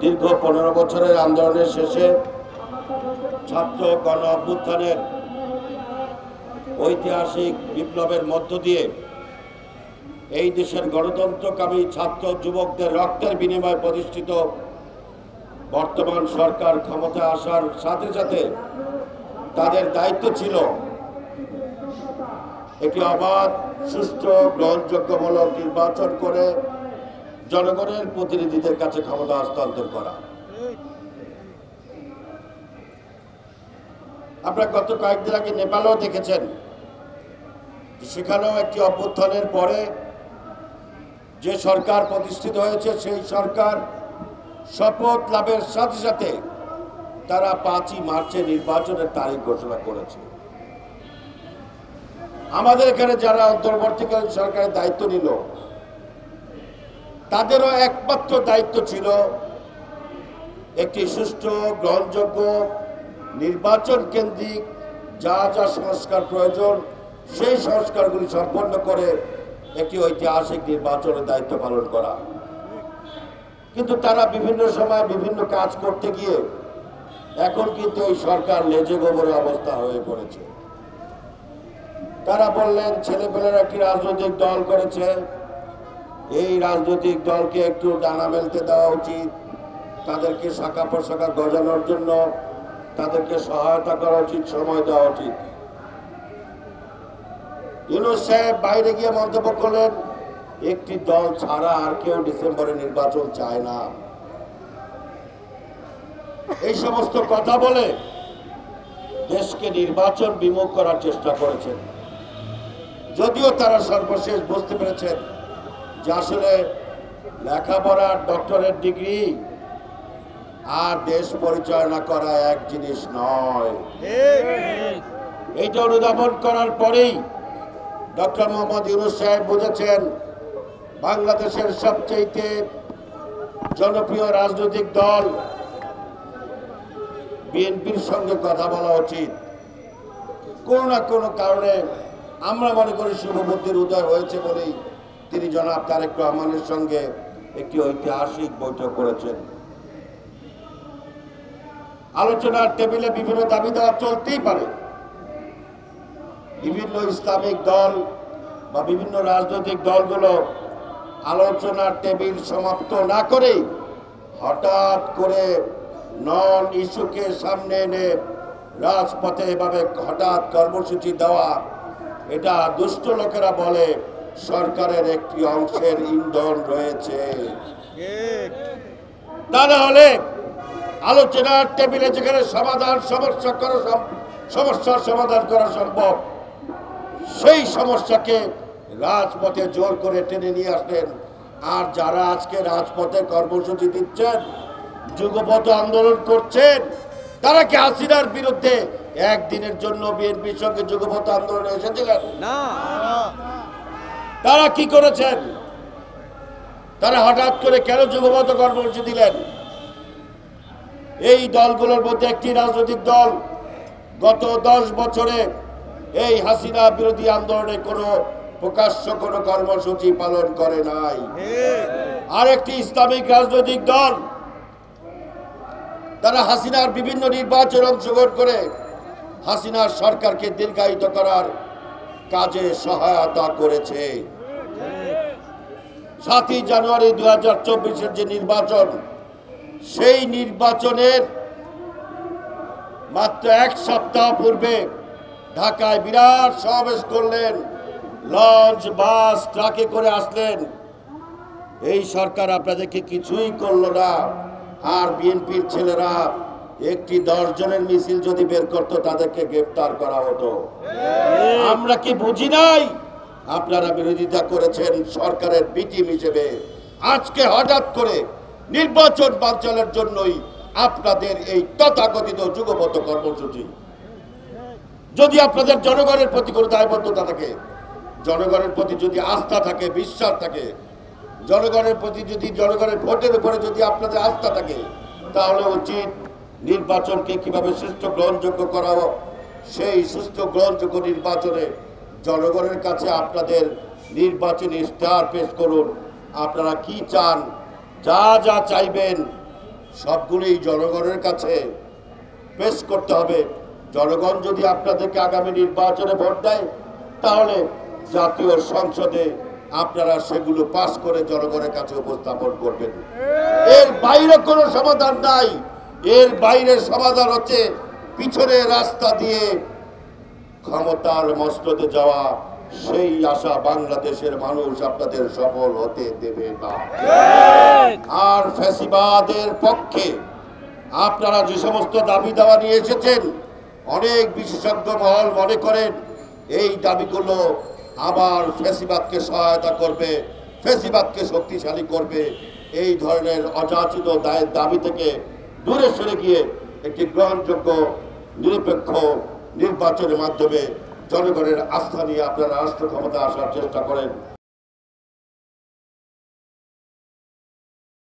দীর্ঘ 15 বছরের আন্দোলনের শেষে ছাত্র গণ অভ্যুত্থানের ঐতিহাসিক বিপ্লবের মধ্য দিয়ে এই দেশের গণতন্ত্রকামী ছাত্র যুবকদের রক্তের বিনিময়ে প্রতিষ্ঠিত বর্তমান সরকার ক্ষমতায় আসার সাথে সাথে তাদের দায়িত্ব ছিল একটি অবাধ, সুষ্ঠু, গ্রহণযোগ্যমূলক নির্বাচন করে জনগণের প্রতিনিধিদের কাছে ক্ষমতা হস্তান্তর করা। আপনারা গত কয়েকদিন আগে নেপালেও দেখেছেন, সেখানেও একটি অভ্যুত্থানের পরে যে সরকার প্রতিষ্ঠিত হয়েছে সেই সরকার শপথ লাভের সাথে সাথে তারা 5ই মার্চে নির্বাচনের তারিখ ঘোষণা করেছে। আমাদের এখানে যারা অন্তর্বর্তীকালীন সরকারের দায়িত্ব নিল তাদেরও একমাত্র দায়িত্ব ছিল একটি সুষ্ঠু, গ্রহণযোগ্য নির্বাচন কেন্দ্রিক যা যা সংস্কার প্রয়োজন সেই সংস্কারগুলি সম্পন্ন করে একটি ঐতিহাসিক নির্বাচনের দায়িত্ব পালন করা। কিন্তু তারা বিভিন্ন সময় বিভিন্ন কাজ করতে গিয়ে এখন কিন্তু এই সরকার লেজে গোবরে অবস্থা হয়ে পড়েছে। তারা বললেন ছেলেপেলের একটি রাজনৈতিক দল করেছে, এই রাজনৈতিক দলকে একটু ডানা মেলতে দেওয়া উচিত, তাদেরকে শাখা প্রশাখা গজানোর জন্য তাদেরকে সহায়তা করা উচিত, সময় দেওয়া উচিত। ইউনূস সাহেব বাইরে গিয়ে মন্তব্য করলেন একটি দল ছাড়া আর কেউ ডিসেম্বরে নির্বাচন চায় না। এই সমস্ত কথা বলে দেশকে নির্বাচন বিমুখ করার চেষ্টা করেছেন, যদিও তারা সর্বশেষ বুঝতে পেরেছেন যে আসলে লেখাপড়ার ডক্টরেট ডিগ্রি আর দেশ পরিচালনা করা এক জিনিস নয়। এইটা অনুধাবন করার পরেই ডক্টর মোহাম্মদ ইউনূস সাহেব বুঝেছেন বাংলাদেশের সবচেয়ে জনপ্রিয় রাজনৈতিক দল বিএনপির সঙ্গে কথা বলা উচিত। কোনো না কোনো কারণে আমরা মনে করি শুভবুদ্ধির উদয় হয়েছে বলেই তিনি জনাব তারেক রহমানের সঙ্গে একটি ঐতিহাসিক বৈঠক করেছেন। আলোচনার টেবিলে বিভিন্ন দাবি দেওয়া চলতেই পারে। বিভিন্ন ইসলামিক দল বা বিভিন্ন রাজনৈতিক দলগুলো আলোচনার টেবিল সমাপ্ত না করেই হঠাৎ করে নন ইস্যুকে সামনে এনে রাজপথে এভাবে হঠাৎ কর্মসূচি দেওয়া, এটা দুষ্ট লোকেরা বলে সরকারের একটি অংশের ইন্ধন রয়েছে। তা না হলে আলোচনার টেবিলে যেখানে সমস্যার সমাধান করা সম্ভব, সেই সমস্যাকে রাজপথে জোর করে টেনে নিয়ে আসলেন। আর যারা আজকে রাজপথে কর্মসূচি দিচ্ছেন, যুগপথ আন্দোলন করছেন, তারা কি হাসিনার বিরুদ্ধে একদিনের জন্য বিএনপির সঙ্গে যুগপথ আন্দোলনে এসেছিলেন? না। তারা কি করেছেন? তারা হঠাৎ করে কেন যুগপথ কর্মসূচি দিলেন? এই দলগুলোর মধ্যে একটি রাজনৈতিক দল গত 10 বছরে এই হাসিনা বিরোধী আন্দোলনে কোনো প্রকাশ্য কোনো কর্মসূচি পালন করে নাই। আরেকটি ইসলামিক রাজনৈতিক দল, তারা হাসিনার বিভিন্ন নির্বাচনে অংশগ্রহণ করে হাসিনার সরকারকে দীর্ঘায়িত করার কাজে সহায়তা করেছে। 7ই জানুয়ারি 2024-এর যে নির্বাচন, সেই নির্বাচনের মাত্র 1 সপ্তাহ পূর্বে ঢাকায় বিরাট সমাবেশ করলেন, লঞ্চ, বাস, ট্রাকে করে আসলেন। এই সরকার আপনাদেরকে কিছুই করলো না। আর বিএনপির ছেলেরা একটি 10 জনের মিছিল যদি বের করতো তাদেরকে গ্রেফতার করা হতো। আমরা কি বুঝি নাই? আপনারা বিরোধিতা করেছেন সরকারের বিটিম হিসেবে। আজকে হঠাৎ করে নির্বাচন বানচালের জন্যই আপনাদের এই তথাকথিত যুগপথ কর্মসূচি। যদি আপনাদের জনগণের প্রতি কোনো দায়বদ্ধতা থাকে, জনগণের প্রতি যদি আস্থা থাকে, বিশ্বাস থাকে, জনগণের প্রতি যদি জনগণের ভোটের উপরে যদি আপনাদের আস্থা থাকে, তাহলে উচিত নির্বাচনকে কিভাবে সুষ্ঠু গ্রহণযোগ্য করা, সেই সুষ্ঠু গ্রহণযোগ্য নির্বাচনে জনগণের কাছে আপনাদের নির্বাচনী ইশতেহার পেশ করুন। আপনারা কি চান, যা যা চাইবেন সবগুলোই জনগণের কাছে পেশ করতে হবে। জনগণ যদি আপনাদেরকে আগামী নির্বাচনে ভোট দেয়, তাহলে জাতীয় সংসদে আপনারা সেগুলো পাস করে জনগণের কাছে উপস্থাপন করবেন। এর বাইরে কোনো সমাধান নাই। এর বাইরের সমাধান হচ্ছে পিছনে রাস্তা দিয়ে ক্ষমতার মস্তদে যাওয়া। সেই আশা বাংলাদেশের মানুষ আপনাদের সফল হতে দেবে না। আর ফ্যাসিবাদের পক্ষে আপনারা যে সমস্ত দাবি দাওয়া নিয়ে এসেছেন, অনেক বিশেষজ্ঞ মহল মনে করেন এই দাবিগুলো আবার ফ্যাসিবাদকে সহায়তা করবে, ফ্যাসিবাদকে শক্তিশালী করবে। এই ধরনের অযাচিত দাবি থেকে দূরে সরে গিয়ে একটি গ্রহণযোগ্য নিরপেক্ষ নির্বাচনের মাধ্যমে জনগণের আস্থা নিয়ে আপনারা রাষ্ট্র ক্ষমতা আসার চেষ্টা করেন।